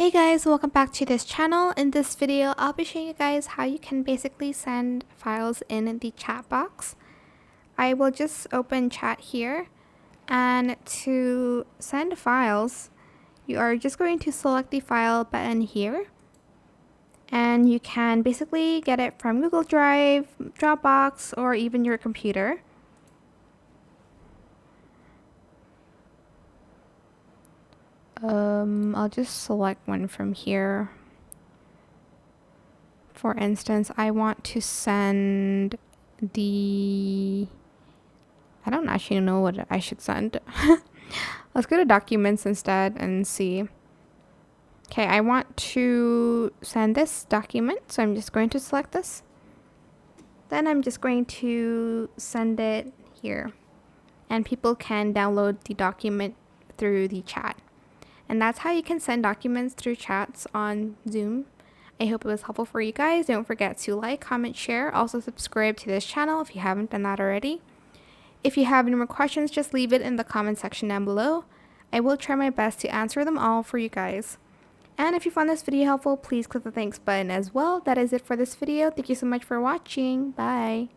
Hey guys, welcome back to this channel. In this video, I'll be showing you guys how you can basically send files in the chat box. I will just open chat here, and to send files, you are just going to select the file button here, and you can basically get it from Google Drive, Dropbox, or even your computer. I'll just select one from here. For instance, I want to send I don't actually know what I should send. Let's go to documents instead and see. Okay, I want to send this document, so I'm just going to select this. Then I'm just going to send it here. And people can download the document through the chat. And that's how you can send documents through chats on Zoom. I hope it was helpful for you guys. Don't forget to like, comment, share. Also subscribe to this channel if you haven't done that already. If you have any more questions, just leave it in the comment section down below. I will try my best to answer them all for you guys. And if you found this video helpful, please click the thanks button as well. That is it for this video. Thank you so much for watching. Bye.